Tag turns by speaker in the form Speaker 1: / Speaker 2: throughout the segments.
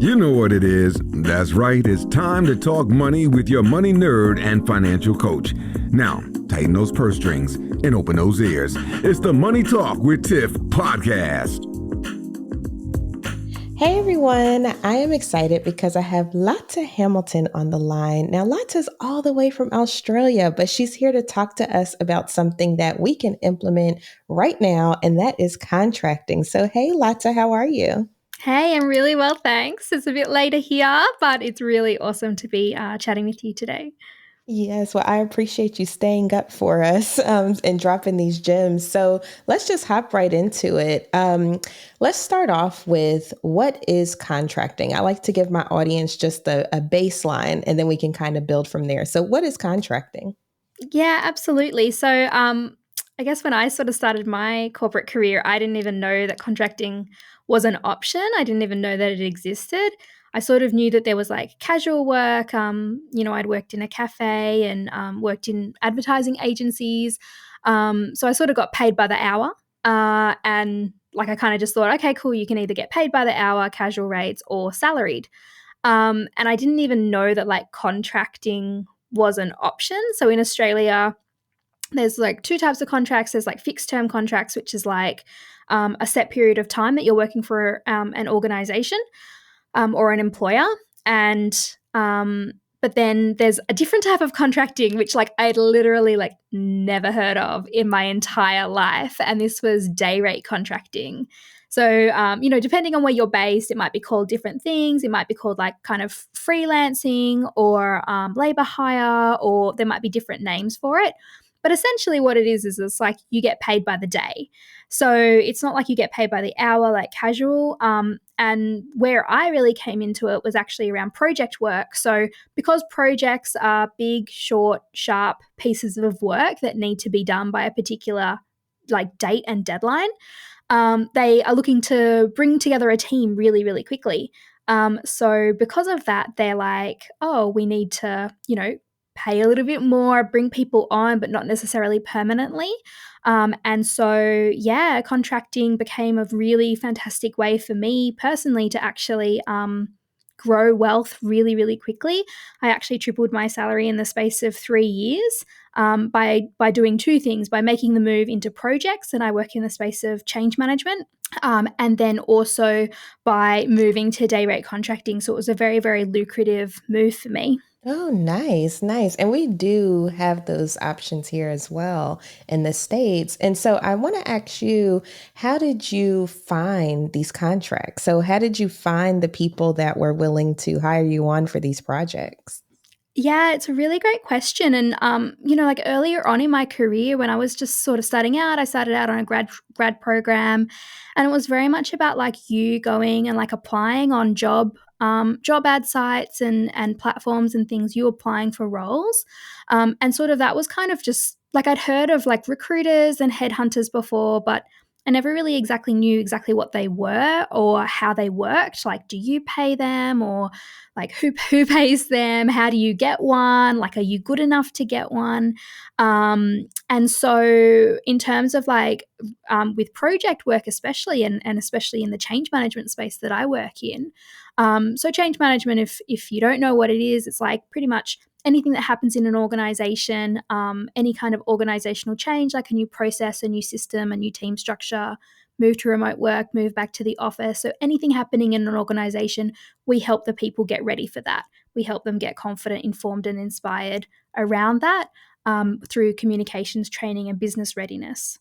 Speaker 1: You know what it is. That's right. It's time to talk money with your money nerd and financial coach. Now, tighten those purse strings and open those ears. It's the Money Talk with Tiff podcast.
Speaker 2: Hey everyone, I am excited because I have Lata Hamilton on the line. Now, Lata's all the way from Australia, but she's here to talk to us about something that we can implement right now, and that is contracting. So, hey Lata, how are you?
Speaker 3: Hey, I'm really well, thanks. It's a bit later here, but it's really awesome to be chatting with you today.
Speaker 2: Yes, well, I appreciate you staying up for us and dropping these gems. So let's just hop right into it. Let's start off with what is contracting? I like to give my audience just a baseline and then we can kind of build from there. So, what is contracting?
Speaker 3: Yeah, absolutely. So, I guess when I sort of started my corporate career, I didn't even know that contracting was an option. I didn't even know that it existed. I sort of knew that there was like casual work. I'd worked in a cafe and worked in advertising agencies. So I sort of got paid by the hour. And like I kind of just thought, okay, cool, you can either get paid by the hour, casual rates, or salaried. And I didn't even know that like contracting was an option. So in Australia, there's like two types of contracts. There's like fixed term contracts, which is like a set period of time that you're working for an organization or an employer. And but then there's a different type of contracting, which like I'd literally like never heard of in my entire life. And this was day rate contracting. So, depending on where you're based, it might be called different things. It might be called like kind of freelancing or labor hire, or there might be different names for it. But essentially what it is it's like you get paid by the day. So it's not like you get paid by the hour like casual. And where I really came into it was actually around project work. So because projects are big, short, sharp pieces of work that need to be done by a particular like date and deadline, they are looking to bring together a team really, really quickly. So because of that, they're like, oh, we need to, pay a little bit more, bring people on, but not necessarily permanently. And so, yeah, contracting became a really fantastic way for me personally to actually grow wealth really, really quickly. I actually tripled my salary in the space of 3 years by doing two things: by making the move into projects, and I work in the space of change management. And then also by moving to day rate contracting. So it was a very, very lucrative move for me.
Speaker 2: Oh, nice, nice. And we do have those options here as well in the States. And so I want to ask you, how did you find these contracts? So, how did you find the people that were willing to hire you on for these projects?
Speaker 3: Yeah, it's a really great question. And like earlier on in my career, when I was just sort of starting out, I started out on a grad program, and it was very much about like you going and like applying on job ad sites and platforms and things. You applying for roles, and sort of that was kind of just like I'd heard of like recruiters and headhunters before, but I never really exactly knew exactly what they were or how they worked. Like, do you pay them, or like who pays them? How do you get one? Like, are you good enough to get one? And so in terms of like with project work especially, and especially in the change management space that I work in, so change management, if you don't know what it is, it's like pretty much anything that happens in an organization, any kind of organizational change, like a new process, a new system, a new team structure, move to remote work, move back to the office. So anything happening in an organization, we help the people get ready for that. We help them get confident, informed, and inspired around that through communications training and business readiness.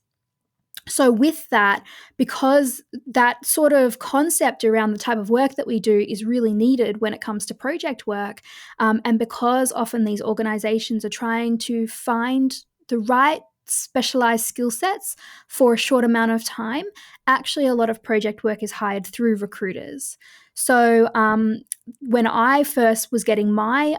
Speaker 3: So with that, because that sort of concept around the type of work that we do is really needed when it comes to project work, and because often these organizations are trying to find the right specialized skill sets for a short amount of time, actually a lot of project work is hired through recruiters. So when I first was getting my,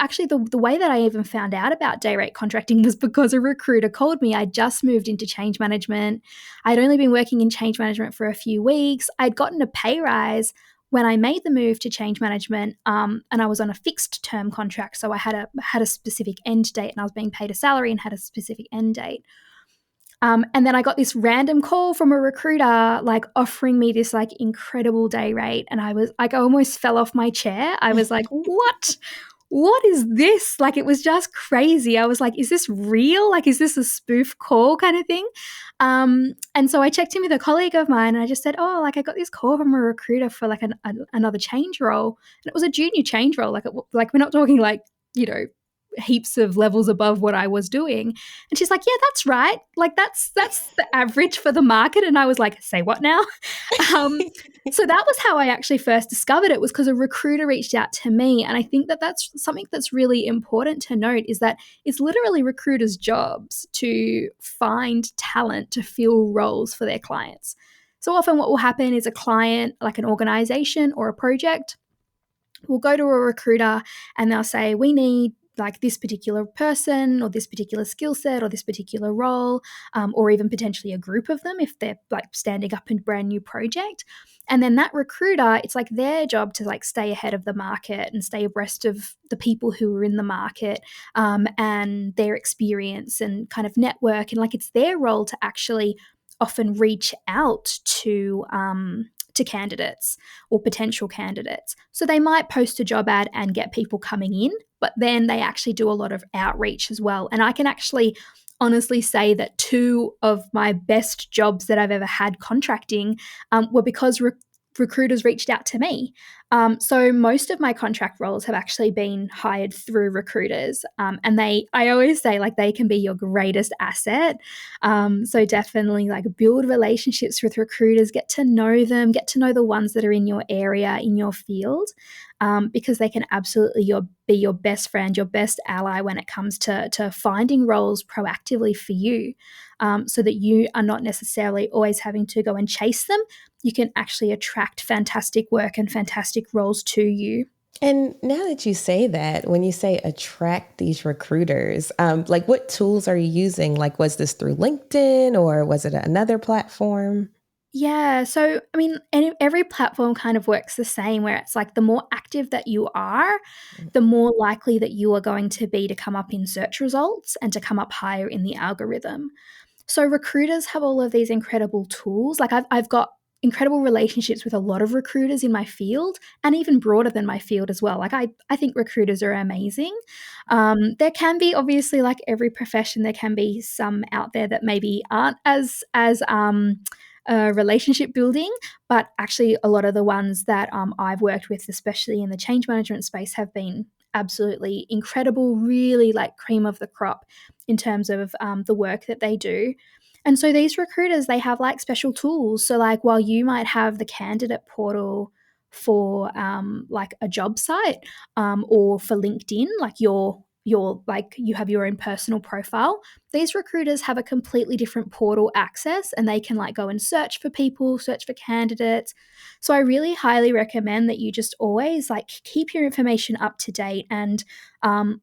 Speaker 3: actually the way that I even found out about day rate contracting was because a recruiter called me. I just moved into change management. I'd only been working in change management for a few weeks. I'd gotten a pay rise when I made the move to change management, and I was on a fixed term contract. So I had a specific end date, and I was being paid a salary and had a specific end date. And then I got this random call from a recruiter, like offering me this like incredible day rate. And I was like, I almost fell off my chair. I was like, what? What is this? Like, it was just crazy. I was like, is this real? Like, is this a spoof call kind of thing? And so I checked in with a colleague of mine and I just said, oh, like I got this call from a recruiter for like another change role. And it was a junior change role. Like we're not talking like, you know, heaps of levels above what I was doing. And she's like, yeah, that's right. Like that's the average for the market. And I was like, say what now? So that was how I actually first discovered it, was because a recruiter reached out to me. And I think that that's something that's really important to note, is that it's literally recruiters' jobs to find talent to fill roles for their clients. So often what will happen is a client, like an organization or a project, will go to a recruiter and they'll say, we need like this particular person or this particular skill set or this particular role, or even potentially a group of them if they're like standing up a brand new project. And then that recruiter, it's like their job to like stay ahead of the market and stay abreast of the people who are in the market, and their experience and kind of network. And like it's their role to actually often reach out to candidates or potential candidates. So they might post a job ad and get people coming in, but then they actually do a lot of outreach as well. And I can actually honestly say that 2 of my best jobs that I've ever had contracting were because recruiters reached out to me. So most of my contract roles have actually been hired through recruiters, and I always say like they can be your greatest asset. So definitely like build relationships with recruiters, get to know them, get to know the ones that are in your area, in your field, because they can absolutely be your best friend, your best ally when it comes to finding roles proactively for you, so that you are not necessarily always having to go and chase them. You can actually attract fantastic work and fantastic roles to you.
Speaker 2: And now that you say that, when you say attract these recruiters, like what tools are you using? Like, was this through LinkedIn or was it another platform?
Speaker 3: Yeah. So, I mean, every platform kind of works the same, where it's like the more active that you are, the more likely that you are going to be to come up in search results and to come up higher in the algorithm. So recruiters have all of these incredible tools. Like I've got incredible relationships with a lot of recruiters in my field, and even broader than my field as well. Like I think recruiters are amazing. There can be, obviously, like every profession, there can be some out there that maybe aren't as relationship building, but actually a lot of the ones that I've worked with, especially in the change management space, have been absolutely incredible, really like cream of the crop in terms of the work that they do. And so these recruiters, they have like special tools. So like while you might have the candidate portal for like a job site, or for LinkedIn, like your like you have your own personal profile, these recruiters have a completely different portal access, and they can like go and search for people, search for candidates. So I really highly recommend that you just always like keep your information up to date. And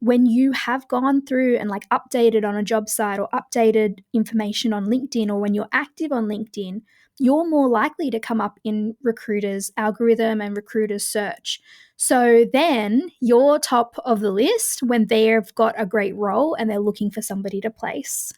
Speaker 3: when you have gone through and like updated on a job site or updated information on LinkedIn, or when you're active on LinkedIn, you're more likely to come up in recruiters' algorithm and recruiters' search. So then you're top of the list when they've got a great role and they're looking for somebody to place.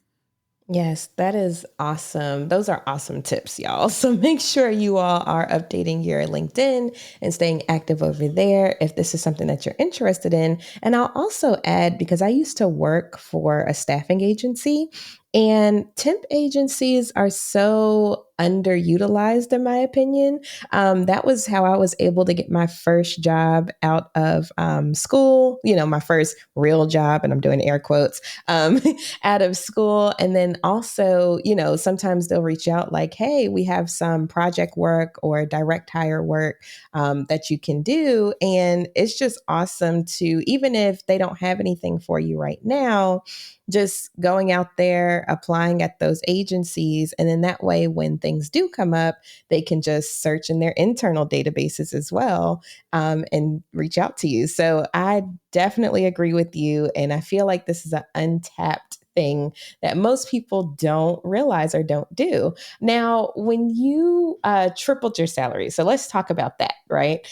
Speaker 2: Yes, that is awesome. Those are awesome tips, y'all. So make sure you all are updating your LinkedIn and staying active over there if this is something that you're interested in. And I'll also add, because I used to work for a staffing agency, and temp agencies are so underutilized, in my opinion. That was how I was able to get my first job out of school, my first real job, and I'm doing air quotes, out of school. And then also, sometimes they'll reach out like, hey, we have some project work or direct hire work that you can do. And it's just awesome to, even if they don't have anything for you right now, just going out there, applying at those agencies. And then that way, when things do come up, they can just search in their internal databases as well, and reach out to you. So I definitely agree with you. And I feel like this is an untapped thing that most people don't realize or don't do. Now, when you tripled your salary, so let's talk about that, right?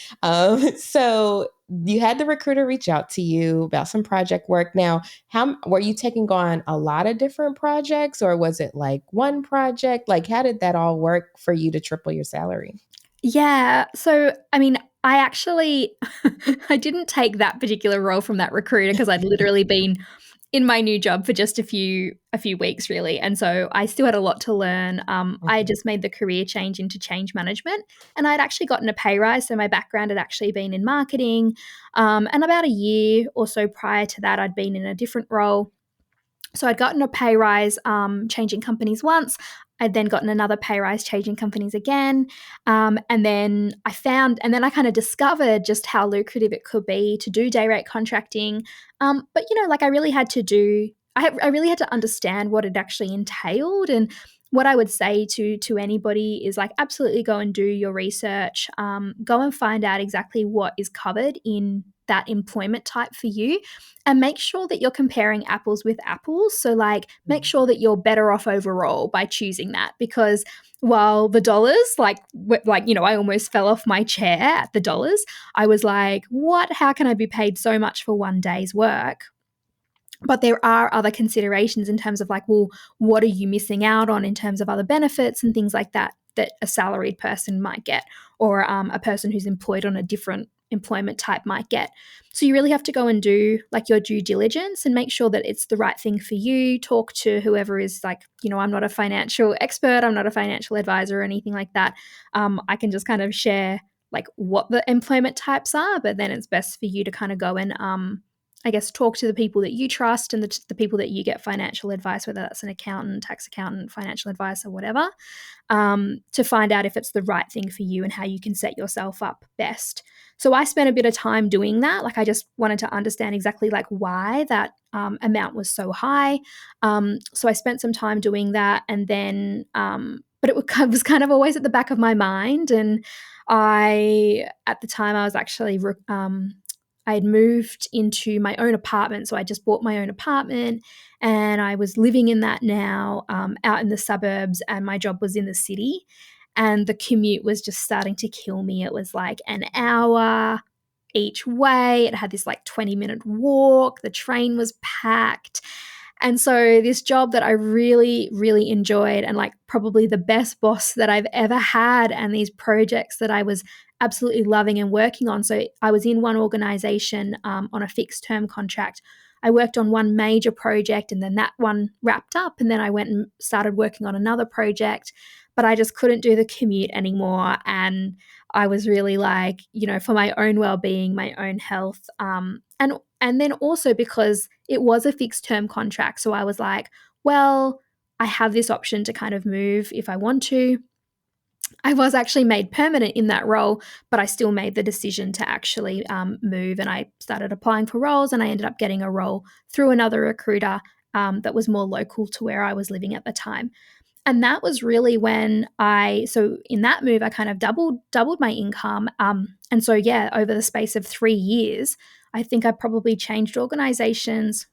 Speaker 2: So you had the recruiter reach out to you about some project work. Now, how were you taking on a lot of different projects, or was it like one project? Like, how did that all work for you to triple your salary?
Speaker 3: Yeah. So, I mean, I actually I didn't take that particular role from that recruiter because I'd literally been in my new job for just a few weeks really, and so I still had a lot to learn. I
Speaker 2: Mhm.
Speaker 3: just made the career change into change management, and I'd actually gotten a pay rise. So my background had actually been in marketing, and about a year or so prior to that, I'd been in a different role. So I'd gotten a pay rise, changing companies once. I'd then gotten another pay rise, changing companies again, and then and then I kind of discovered just how lucrative it could be to do day rate contracting. But like I really had to understand what it actually entailed, and what I would say to anybody is like absolutely go and do your research, go and find out exactly what is covered in that employment type for you, and make sure that you're comparing apples with apples. So, like, make
Speaker 2: Mhm.
Speaker 3: sure that you're better off overall by choosing that. Because while the dollars, I almost fell off my chair at the dollars. I was like, what? How can I be paid so much for one day's work? But there are other considerations in terms of like, well, what are you missing out on in terms of other benefits and things like that that a salaried person might get, or a person who's employed on a different employment type might get. So you really have to go and do like your due diligence and make sure that it's the right thing for you. Talk to whoever is like, I'm not a financial expert, I'm not a financial advisor or anything like that. I can just kind of share like what the employment types are, but then it's best for you to kind of go and I guess talk to the people that you trust and the people that you get financial advice, whether that's an accountant, tax accountant, financial advice, or whatever, to find out if it's the right thing for you and how you can set yourself up best. So I spent a bit of time doing that. Like I just wanted to understand exactly like why that amount was so high. So I spent some time doing that, and then, but it was kind of always at the back of my mind. And at the time, I was actually I had moved into my own apartment. So I just bought my own apartment and I was living in that now, out in the suburbs, and my job was in the city. And the commute was just starting to kill me. It was like an hour each way. It had this like 20-minute walk. The train was packed. And so this job that I really, really enjoyed, and like probably the best boss that I've ever had, and these projects that I was absolutely loving and working on. So I was in one organization, on a fixed term contract. I worked on one major project, and then that one wrapped up, and then I went and started working on another project, but I just couldn't do the commute anymore. And I was really like, for my own well-being, my own health, and then also because it was a fixed term contract. So I was like, well, I have this option to kind of move if I want to. I was actually made permanent in that role, but I still made the decision to actually move, and I started applying for roles, and I ended up getting a role through another recruiter, that was more local to where I was living at the time. And that was really when so in that move, I kind of doubled my income. And so, yeah, over the space of 3 years, I think I probably changed organizations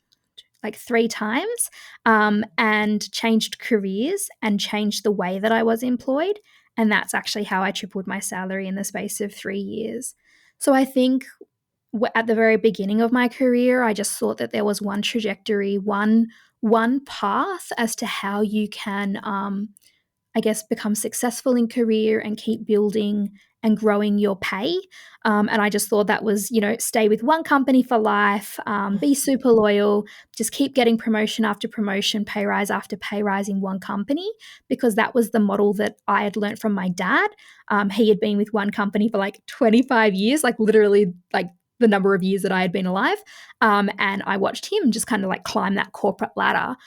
Speaker 3: like three times, and changed careers and changed the way that I was employed. And that's actually how I tripled my salary in the space of 3 years. So I think at the very beginning of my career, I just thought that there was one trajectory, one path as to how you can, I guess, become successful in career and keep building and growing your pay. And I just thought that was, stay with one company for life, be super loyal, just keep getting promotion after promotion, pay rise after pay rise in one company, because that was the model that I had learned from my dad. He had been with one company for like 25 years, like literally like the number of years that I had been alive. And I watched him just kind of like climb that corporate ladder.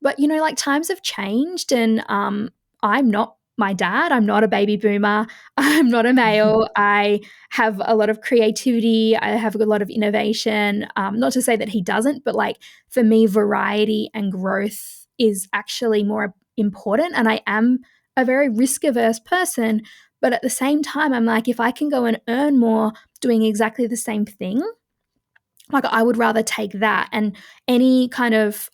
Speaker 3: But, like times have changed, and I'm not my dad. I'm not a baby boomer. I'm not a male. I have a lot of creativity. I have a lot of innovation. Not to say that he doesn't, but like for me, variety and growth is actually more important. And I am a very risk averse person. But at the same time, I'm like, if I can go and earn more doing exactly the same thing, like I would rather take that. And any kind of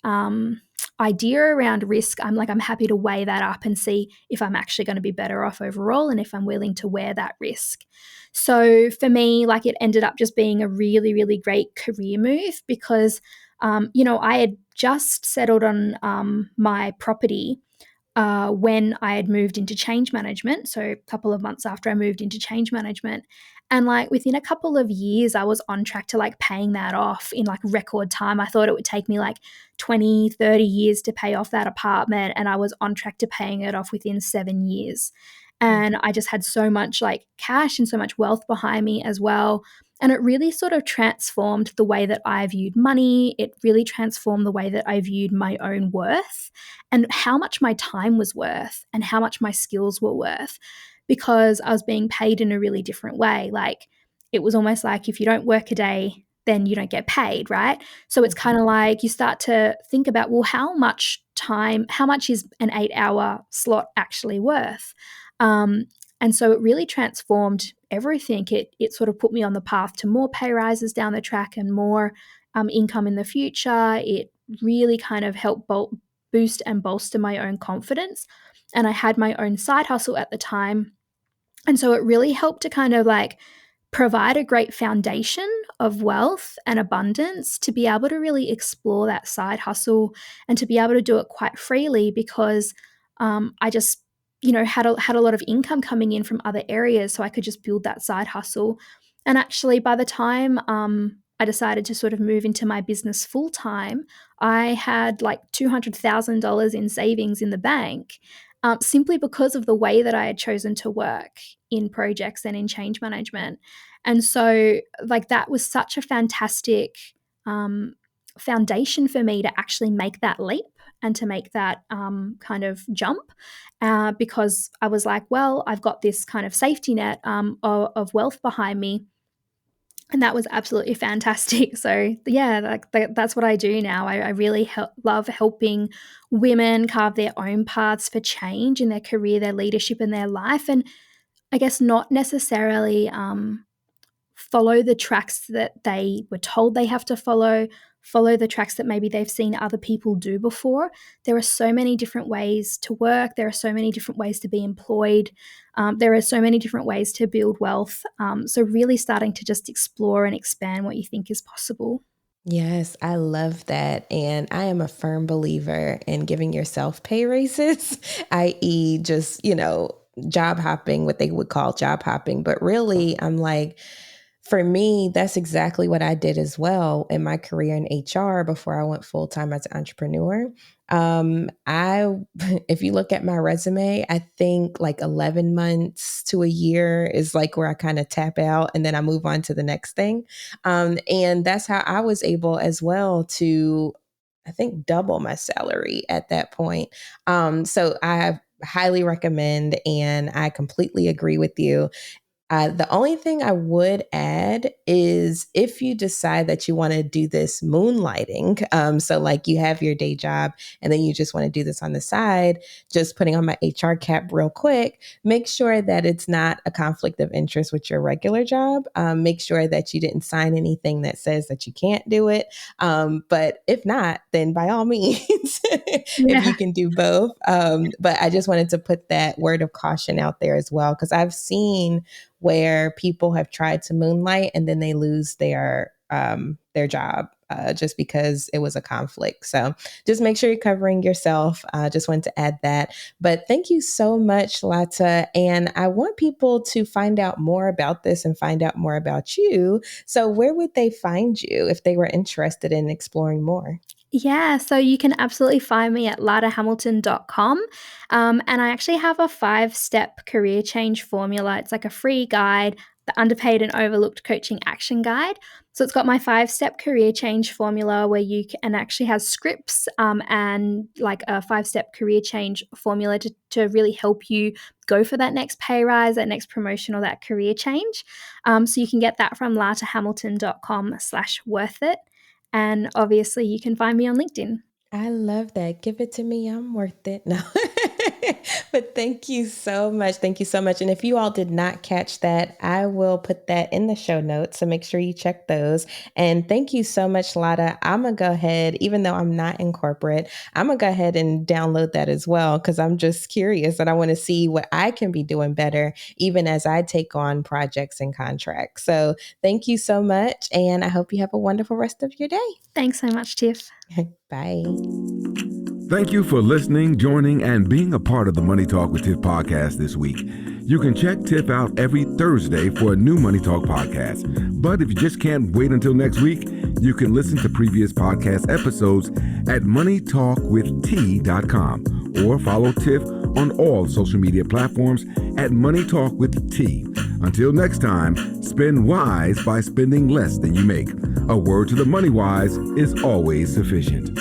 Speaker 3: idea around risk, I'm happy to weigh that up and see if I'm actually going to be better off overall and if I'm willing to wear that risk. So for me, like, it ended up just being a really, really great career move because, I had just settled on my property when I had moved into change management. So a couple of months after I moved into change management. And like within a couple of years, I was on track to like paying that off in like record time. I thought it would take me like 20, 30 years to pay off that apartment. And I was on track to paying it off within 7 years. And I just had so much like cash and so much wealth behind me as well. And it really sort of transformed the way that I viewed money. It really transformed the way that I viewed my own worth and how much my time was worth and how much my skills were worth, because I was being paid in a really different way. Like, it was almost like if you don't work a day, then you don't get paid, right? So it's kind of like you start to think about, well, how much is an 8-hour slot actually worth? And so it really transformed everything. It sort of put me on the path to more pay rises down the track and more income in the future. It really kind of helped boost and bolster my own confidence. And I had my own side hustle at the time. And so it really helped to kind of like provide a great foundation of wealth and abundance to be able to really explore that side hustle and to be able to do it quite freely because I just, had a lot of income coming in from other areas, so I could just build that side hustle. And actually, by the time I decided to sort of move into my business full time, I had like $200,000 in savings in the bank, simply because of the way that I had chosen to work in projects and in change management. And so, like, that was such a fantastic foundation for me to actually make that leap and to make that kind of jump, because I was like, well, I've got this kind of safety net of wealth behind me. And that was absolutely fantastic. So yeah, that's what I do now. I really love helping women carve their own paths for change in their career, their leadership, and their life. And I guess not necessarily follow the tracks that they were told they have to follow the tracks that maybe they've seen other people do before. There are so many different ways to work. There are so many different ways to be employed. There are so many different ways to build wealth. So really starting to just explore and expand what you think is possible.
Speaker 2: Yes, I love that. And I am a firm believer in giving yourself pay raises, i.e., just, job hopping, what they would call job hopping. But really, I'm like, for me, that's exactly what I did as well in my career in HR before I went full time as an entrepreneur. I, if you look at my resume, I think like 11 months to a year is like where I kind of tap out and then I move on to the next thing. And that's how I was able as well to, I think, double my salary at that point. So I highly recommend, and I completely agree with you. The only thing I would add is if you decide that you want to do this moonlighting, so like you have your day job and then you just want to do this on the side, just putting on my HR cap real quick, make sure that it's not a conflict of interest with your regular job. Make sure that you didn't sign anything that says that you can't do it. But if not, then by all means, if
Speaker 3: Yeah.
Speaker 2: you can do both. But I just wanted to put that word of caution out there as well, because I've seen where people have tried to moonlight and then they lose their job just because it was a conflict. So just make sure you're covering yourself. Just wanted to add that. But thank you so much, Lata. And I want people to find out more about this and find out more about you. So where would they find you if they were interested in exploring more?
Speaker 3: Yeah, so you can absolutely find me at latahamilton.com. And I actually have a 5-step career change formula. It's like a free guide, the underpaid and overlooked coaching action guide. So it's got my 5-step career change formula where you can actually has scripts and like a 5-step career change formula to really help you go for that next pay rise, that next promotion, or that career change. So you can get that from latahamilton.com/worth it. And obviously, you can find me on LinkedIn.
Speaker 2: I love that. Give it to me. I'm worth it. No. But thank you so much. Thank you so much. And if you all did not catch that, I will put that in the show notes. So make sure you check those. And thank you so much, Lata. I'm going to go ahead, even though I'm not in corporate, I'm going to go ahead and download that as well, because I'm just curious and I want to see what I can be doing better, even as I take on projects and contracts. So thank you so much. And I hope you have a wonderful rest of your day.
Speaker 3: Thanks so much, Tiff.
Speaker 2: Bye.
Speaker 1: Thank you for listening, joining, and being a part of the Money Talk with Tiff podcast this week. You can check Tiff out every Thursday for a new Money Talk podcast. But if you just can't wait until next week, you can listen to previous podcast episodes at moneytalkwitht.com or follow Tiff on all social media platforms at Money Talk with T. Until next time, spend wise by spending less than you make. A word to the money wise is always sufficient.